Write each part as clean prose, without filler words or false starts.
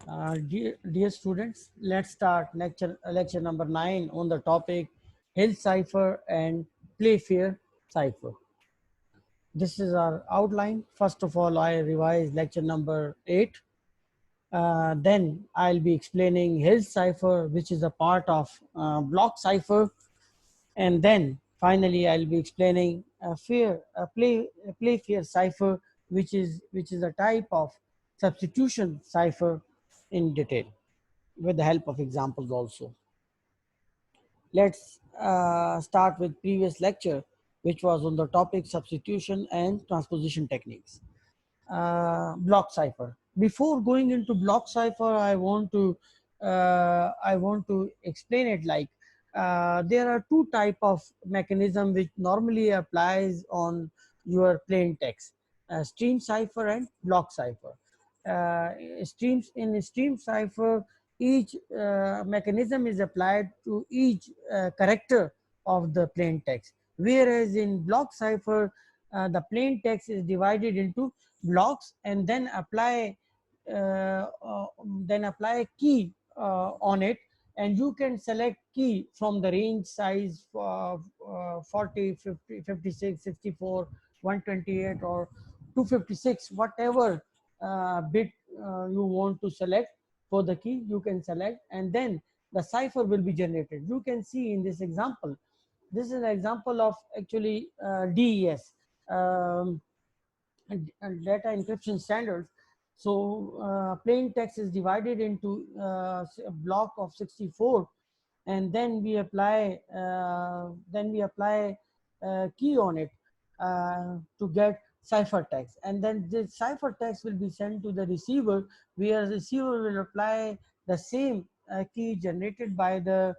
Dear students, let's start lecture number 9 on the topic Hill Cipher and Playfair Cipher. This is our outline. First of all, I revise lecture number 8. Then I'll be explaining Hill Cipher, which is a part of block cipher, and then finally I'll be explaining a Playfair cipher, which is a type of substitution cipher in detail with the help of examples also. Let's start with previous lecture, which was on the topic substitution and transposition techniques. Block cipher. Before going into block cipher, I want to explain it like there are two type of mechanism which normally applies on your plain text: stream cipher and block cipher. Stream cipher, each mechanism is applied to each character of the plain text, whereas in block cipher the plain text is divided into blocks and uh, uh, then apply key on it, and you can select key from the range size 40, 50, 56, 64, 128 or 256, whatever bit you want to select. For the key you can select, and then the cipher will be generated. You can see in this example, this is an example of actually DES, um, data encryption standards. So plain text is divided into a block of 64, and then we apply key on it to get cipher text, and then this cipher text will be sent to the receiver, where the receiver will apply the same key generated by the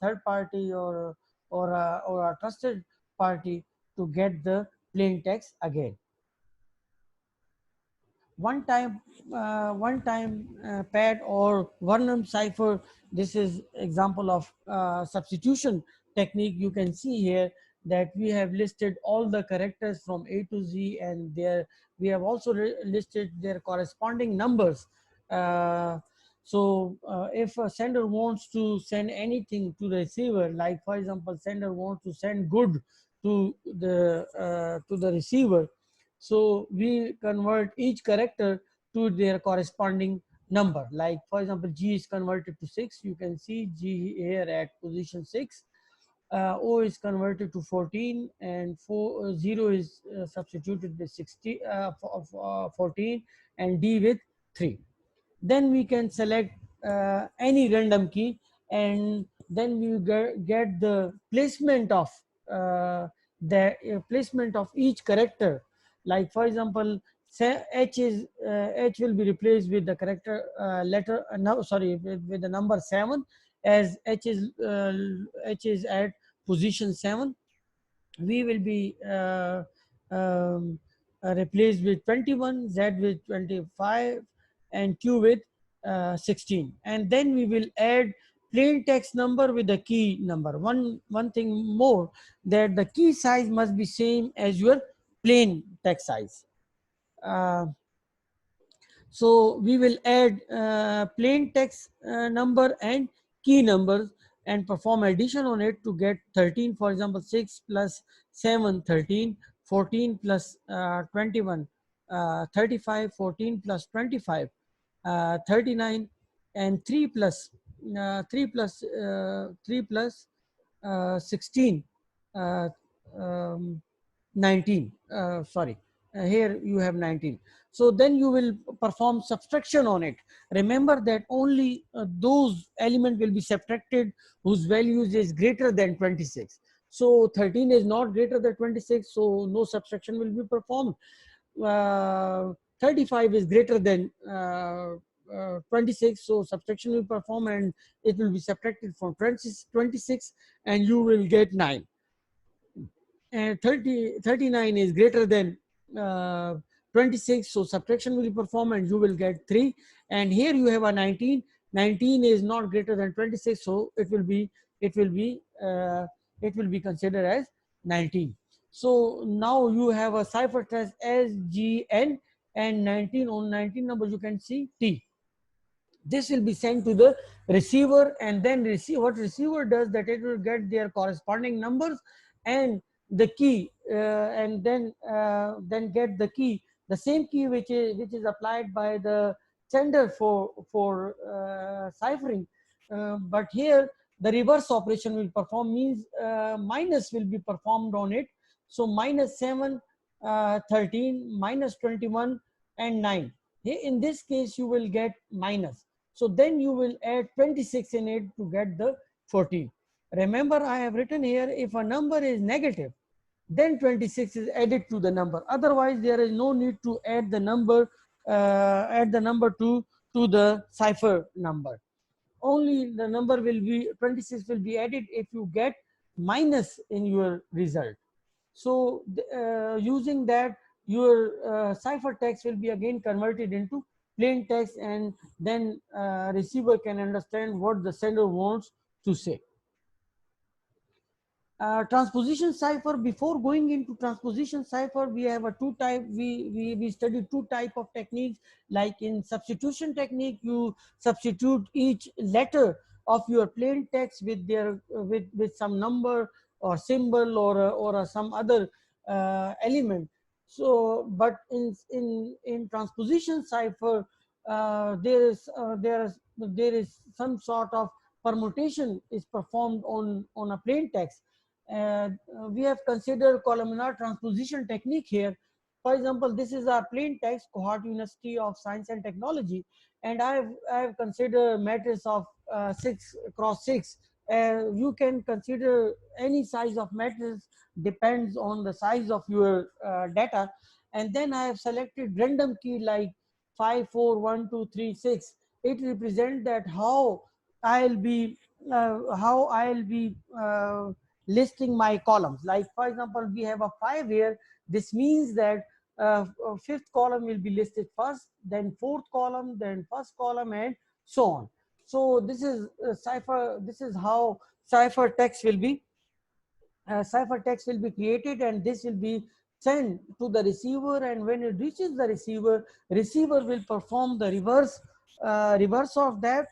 third party or a trusted party to get the plain text again. One time pad or Varnam cipher. This is example of substitution technique. You can see here that we have listed all the characters from A to Z, and there we have also listed their corresponding numbers. If a sender wants to send anything to the receiver, like for example sender wants to send good to the receiver, so we convert each character to their corresponding number. Like for example, G is converted to 6. You can see G here at position 6. O is converted to 14, and 0 is substituted with 14, and D with 3. Then we can select any random key, and then we get the placement of each character. Like for example, say H will be replaced with the character letter no sorry with the number 7, as H is at position 7. We will be um, replaced with 21, Z with 25, and Q with 16. And then we will add plain text number with the key number. One thing more, that the key size must be same as your plain text size. Uh, so we will add plain text number and key numbers and perform addition on it to get 13. For example, 6 plus 7, 13, 14 plus 21, 35, 14 plus 25, 39, and 3 plus 16, uh, um, 19. Sorry, here you have 19. So then you will perform subtraction on it. Remember that only those elements will be subtracted whose values is greater than 26. So 13 is not greater than 26, so no subtraction will be performed. 35 is greater than 26, so subtraction will perform, and it will be subtracted from 26, and you will get 9. And 39 is greater than 26, so subtraction will be performed, and you will get 3. And here you have a 19. 19 is not greater than 26, so it will be considered as 19. So now you have a cipher text SGN, and 19, on 19 number you can see T. This will be sent to the receiver, and then what receiver does that it will get their corresponding numbers and the key, and then get the key, the same key which is applied by the sender for ciphering. But here the reverse operation will perform, means minus will be performed on it. So minus 7, 13, minus 21 and 9. In this case you will get minus, so then you will add 26 in it to get the 14. Remember, I have written here, if a number is negative, then 26 is added to the number. Otherwise, there is no need to add the number to the cipher number. Only the number will be 26 will be added if you get minus in your result. So using that, your ciphertext will be again converted into plain text, and then receiver can understand what the sender wants to say. Transposition cipher. Before going into transposition cipher, we have a two type. We studied two type of techniques. Like in substitution technique, you substitute each letter of your plain text with their with some number or symbol or some other element. So, but in transposition cipher, there is some sort of permutation is performed on a plain text. uh, we have considered columnar transposition technique here. For example, this is our plain text, Cohort University of Science and Technology, and I have considered matrix of 6 cross 6. You can consider any size of matrix, depends on the size of your data. And then I have selected random key like 5, 4, 1, 2, 3, 6. It represents that I'll be how I'll be listing my columns. Like for example, we have a 5 here. This means that fifth column will be listed first, then fourth column, then first column, and so on. So this is cipher. This is how cipher text will be created, and this will be sent to the receiver. And when it reaches the receiver will perform the reverse of that.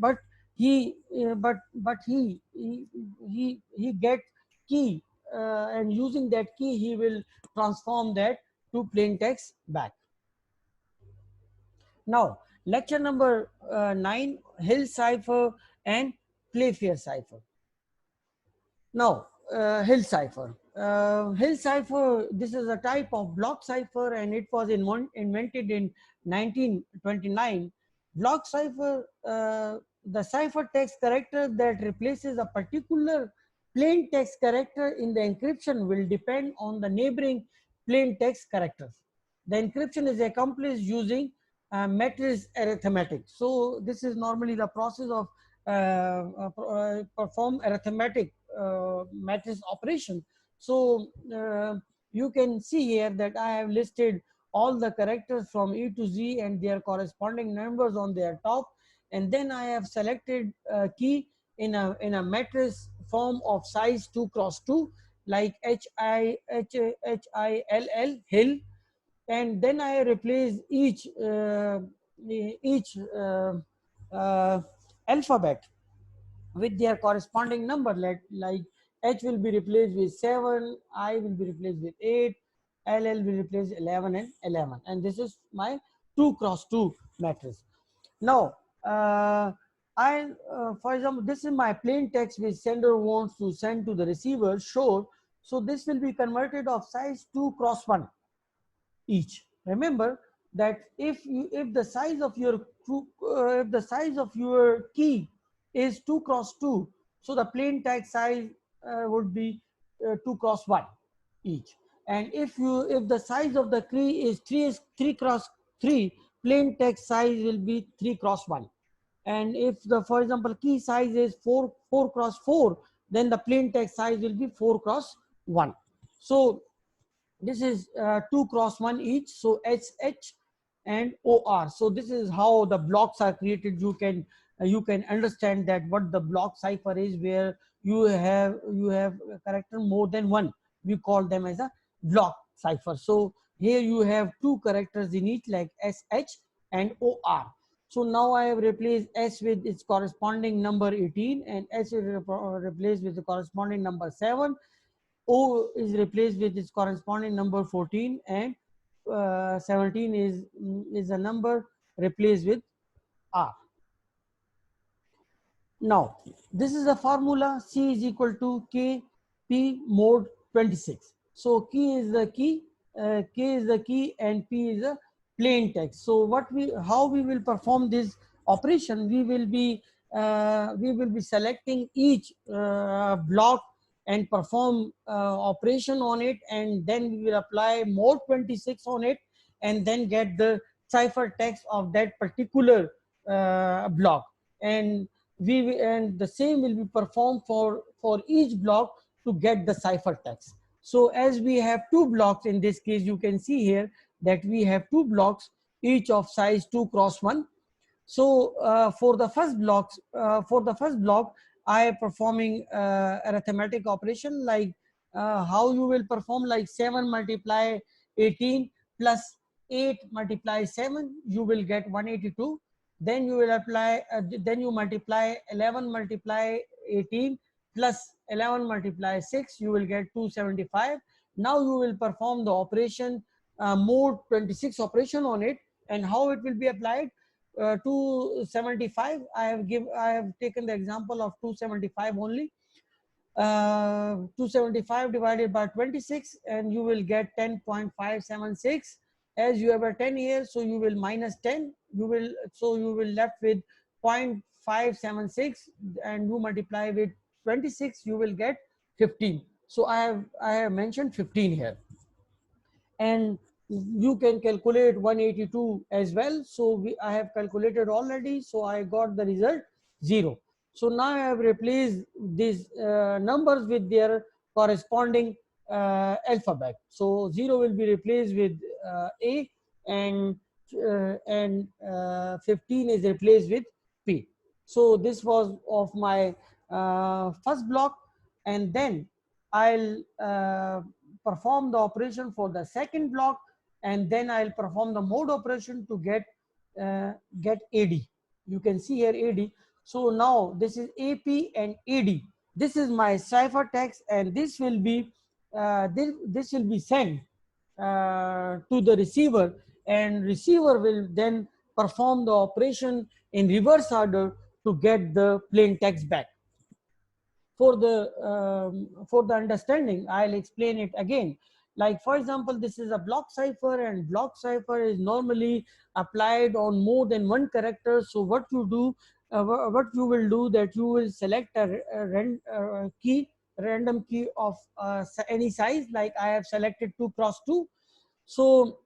But he get key, and using that key he will transform that to plain text back. Now, lecture number 9, Hill cipher and Playfair cipher. Now, Hill cipher. Hill cipher, this is a type of block cipher, and it was invented in 1929. Block cipher, the cipher text character that replaces a particular plain text character in the encryption will depend on the neighboring plain text characters. The encryption is accomplished using matrix arithmetic. So this is normally the process of perform arithmetic matrix operation. So you can see here that I have listed all the characters from E to Z and their corresponding numbers on their top, and then I have selected a key in a matrix form of size 2 cross 2, like HILL, Hill, and then I replace each alphabet with their corresponding number. Like H will be replaced with 7, I will be replaced with 8, LL will replace 11 and 11. And this is my 2 cross 2 matrix. Now, for example, this is my plain text which sender wants to send to the receiver, sure. So this will be converted of size 2 cross 1 each. Remember that if the size of your key is 2 cross 2, so the plain text size would be 2 cross 1 each. And if the size of the key is 3 cross 3, plain text size will be 3 cross 1. And if the, for example, key size is 4 cross 4, then the plain text size will be 4 cross 1. So this is 2 cross 1 each, so SH and OR. So this is how the blocks are created. You can understand that what the block cipher is, where you have a character more than one. We call them as a block cipher. So here you have two characters in each, like SH and OR. So now I have replaced S with its corresponding number 18, and S is replaced with the corresponding number 7. O is replaced with its corresponding number 14, and 17 is a number replaced with R. Now, this is a formula. C is equal to K P mod 26. So K is the key, K is the key, and P is a plain text. So how we will perform this operation? We will be selecting each block and perform operation on it, and then we will apply mod 26 on it, and then get the cipher text of that particular block. And and the same will be performed for each block to get the cipher text. So as we have two blocks in this case, you can see here that we have two blocks, each of size 2 cross 1. So for the first block, I am performing arithmetic operation, like how you will perform, like 7 multiply 18 plus 8 multiply 7, you will get 182. Then you will apply, then you multiply 11 multiply 18 plus 11 multiply 6, you will get 275. Now you will perform the operation, mod 26 operation on it. And how it will be applied? 275, I have taken the example of 275 only. 275 divided by 26, and you will get 10.576. As you have a 10 here, so you will minus 10, you will left with 0.576, and you multiply with 26, you will get 15. So I have mentioned 15 here. And you can calculate 182 as well. So I have calculated already, so I got the result 0. So now I have replaced these numbers with their corresponding alphabet. So 0 will be replaced with A, and 15 is replaced with P. So this was of my first block, and then I'll perform the operation for the second block, and then I'll perform the mode operation to get AD. You can see here AD. So now this is AP and AD. This is my cipher text, and this will be sent to the receiver, and receiver will then perform the operation in reverse order to get the plain text back. For the understanding, I'll explain it again. Like for example, this is a block cipher, and block cipher is normally applied on more than one character. So what you will do, that you will select a random key of any size, like I have selected 2 cross 2. So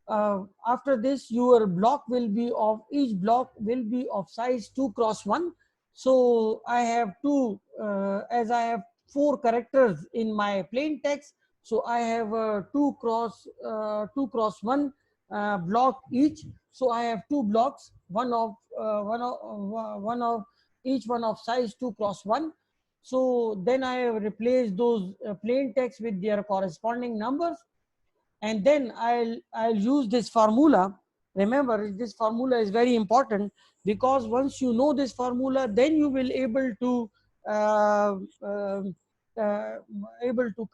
after this, your block will be of, each block will be of size 2 cross 1. So I have as I have 4 characters in my plain text, so I have 2 cross 1 block each. So I have 2 blocks, one of each one of size 2 cross 1. So then I have replaced those plain text with their corresponding numbers, and then I'll use this formula. Remember, this formula is very important, because once you know this formula, then you will able to uh, uh, uh,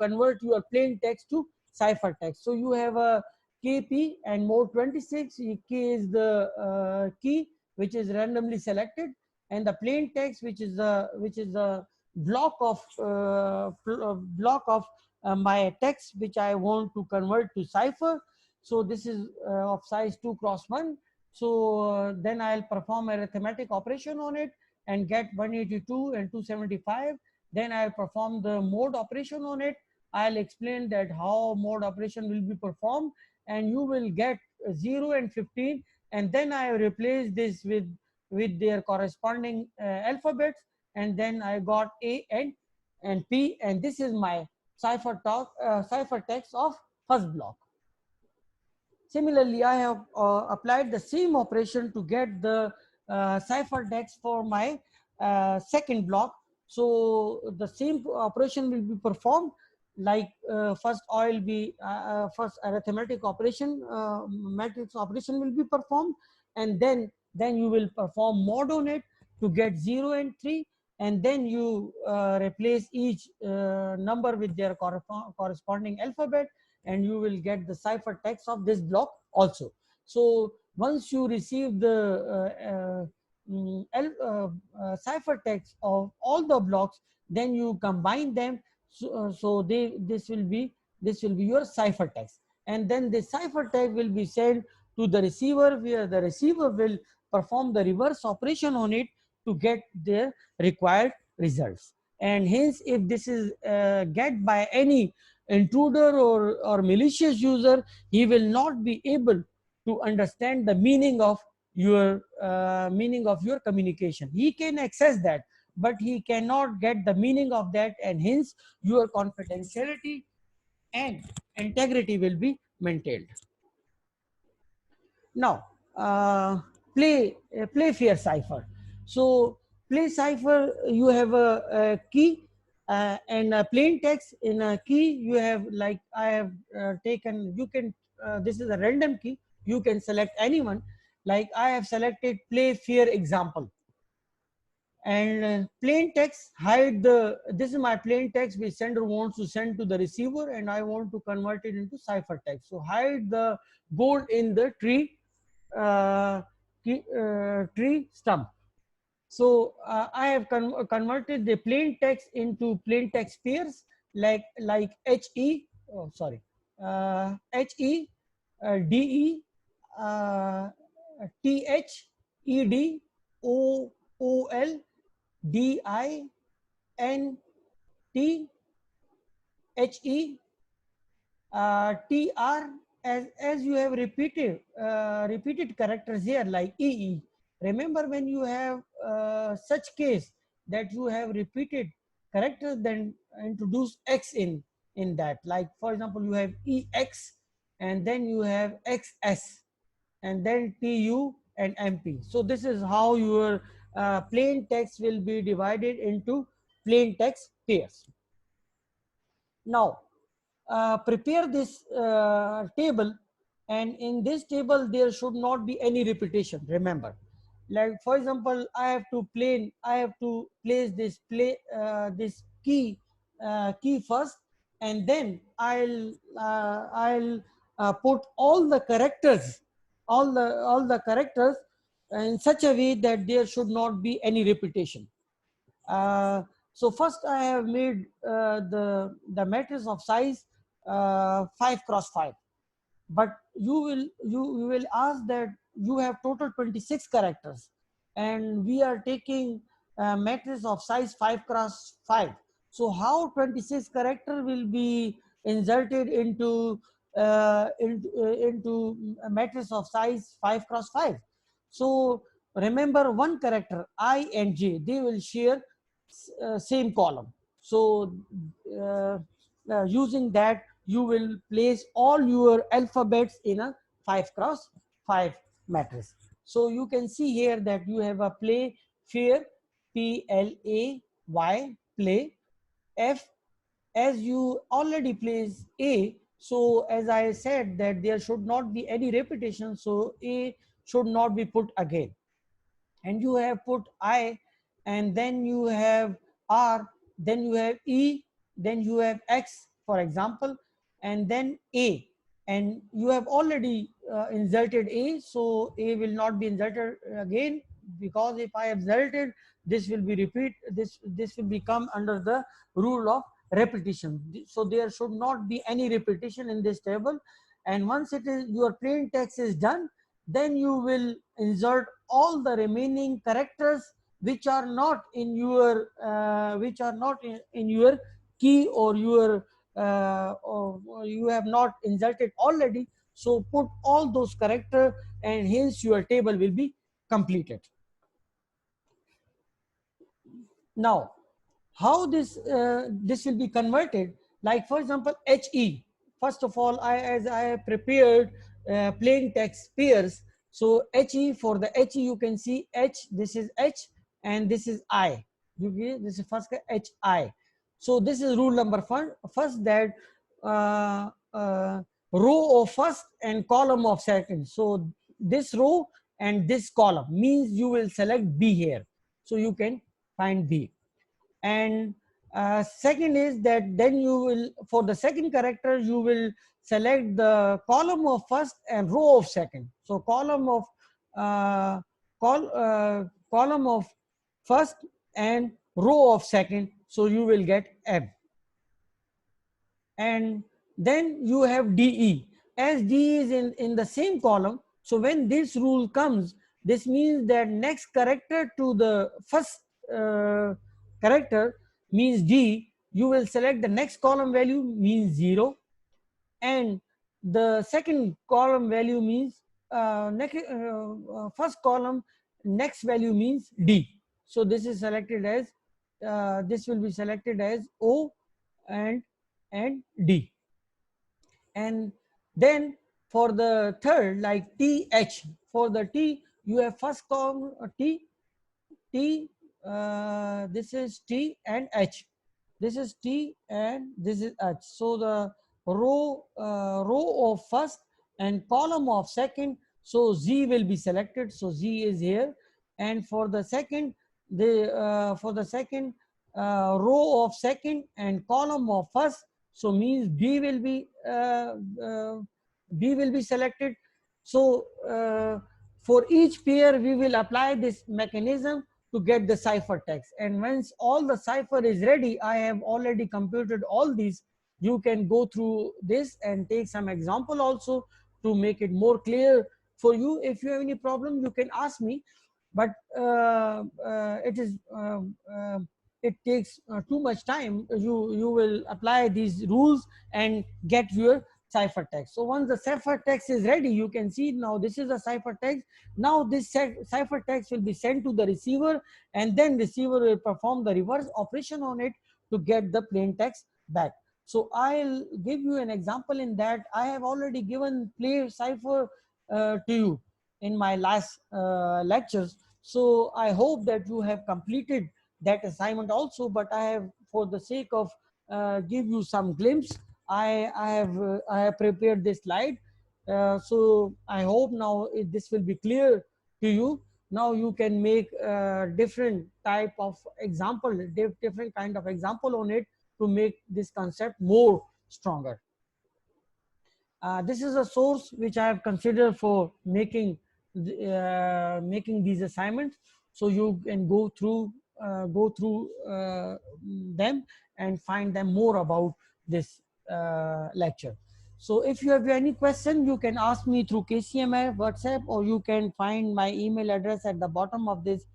convert your plain text to cipher text. So you have a KP and mod 26. K is the key which is randomly selected, and the plain text, which is the block of my text which I want to convert to cipher. So this is of size 2 cross 1. So then I'll perform arithmetic operation on it and get 182 and 275. Then I'll perform the mode operation on it. I'll explain that how mode operation will be performed, and you will get 0 and 15. And then I replace this with their corresponding alphabets, and then I got A and P, and this is my cipher text of first block. Similarly, I have applied the same operation to get the cipher text for my second block. So the same operation will be performed, like first arithmetic operation, matrix operation will be performed, and then you will perform mod on it to get 0 and 3, and then you replace each number with their corresponding alphabet, and you will get the ciphertext of this block also. So once you receive the ciphertext of all the blocks, then you combine them, so this will be your ciphertext, and then the ciphertext will be sent to the receiver, where the receiver will perform the reverse operation on it to get the required results. And hence, if this is get by any intruder or malicious user, he will not be able to understand the meaning of your communication. He can access that, but he cannot get the meaning of that, and hence your confidentiality and integrity will be maintained. Now, play fair cipher. So play cipher, you have a key and a plain text. In a key, you have, like I have taken, you can, this is a random key. You can select anyone. Like I have selected play fair example. And plain text, hide the, this is my plain text which sender wants to send to the receiver, and I want to convert it into ciphertext. So hide the gold in the tree uh, tree stump. So I have converted the plain text into plain text pairs, like HE, oh sorry, HE, DE, uh, TH, ED, OOL, DI, NT, HE, TR, as you have repeated characters here, like EE. Remember, when you have such case that you have repeated characters, then introduce X in that. Like for example, you have EX, and then you have XS, and then TU and MP. So this is how your plain text will be divided into plain text pairs. Now, prepare this table, and in this table there should not be any repetition. Remember, like for example, I have to place this key first, and then I'll put all the characters in such a way that there should not be any repetition. So first I have made the matrix of size 5 cross 5, but you will ask that you have total 26 characters, and we are taking a matrix of size 5 cross 5. So how 26 character will be inserted into a matrix of size 5 cross 5? So remember, one character I and J, they will share same column. So using that, you will place all your alphabets in a 5 cross 5 matrix. So you can see here that you have a play fair, PLAY, play. F, as you already place A, so as I said that there should not be any repetition, so A should not be put again. And you have put I, and then you have R, then you have E, then you have X, for example, and then A. And you have already inserted A, so A will not be inserted again, because if I have inserted, this will be this will become under the rule of repetition. So there should not be any repetition in this table. And once it is, your plain text is done, then you will insert all the remaining characters which are not in your in your key, or your or you have not inserted already. So put all those characters, and hence your table will be completed. Now, how this will be converted? Like for example, HE. First of all, as I have prepared plain text pairs. So HE, for the HE, you can see H. This is H, and this is I. This is first HI. So this is rule number first, that row of first and column of second. So this row and this column means you will select B here. So you can find B. And second is that then you will, for the second character, you will select the column of first and row of second. So column of uh, column of first and row of second, so you will get M. And then you have DE, as D is in the same column. So when this rule comes, this means that next character to the first character means D, you will select the next column value means 0, and the second column value means first column next value means D. So this is selected as this will be selected as O and D. And then for the third, like TH, for the T you have first column T, this is T and H, this is T and this is H. So the row of first and column of second, so Z will be selected, so Z is here. And for the second, row of second and column of first, so means B will be selected. So for each pair we will apply this mechanism to get the ciphertext. And once all the cipher is ready, I have already computed all these. You can go through this and take some example also to make it more clear for you. If you have any problem, you can ask me. But it takes too much time. You will apply these rules and get your ciphertext. So once the ciphertext is ready, you can see now this is a ciphertext. Now this ciphertext will be sent to the receiver, and then receiver will perform the reverse operation on it to get the plain text back. So I'll give you an example in that. I have already given plain cipher to you in my last lectures. So I hope that you have completed that assignment also, but I have, for the sake of give you some glimpse, I have prepared this slide. So I hope now this will be clear to you. Now you can make different type of example, different kind of example on it to make this concept more stronger. This is a source which I have considered for making these assignments. So you can go through them and find them more about this lecture. So if you have any question, you can ask me through KCMA WhatsApp, or you can find my email address at the bottom of this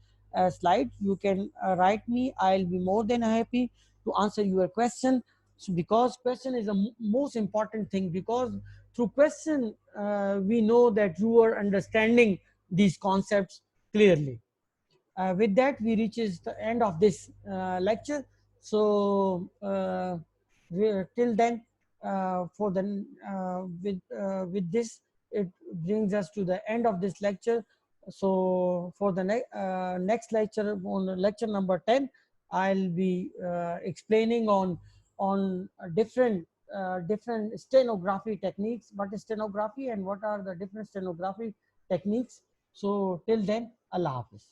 slide. You can write me. I'll be more than happy to answer your question. So because question is the most important thing, because through question we know that you are understanding these concepts clearly. With that, we reaches the end of this lecture. So till then, for the with this, it brings us to the end of this lecture. So for the next lecture, on lecture number 10, I'll be explaining on different stenography techniques. What is stenography and what are the different stenography techniques? So till then, Allah Hafiz.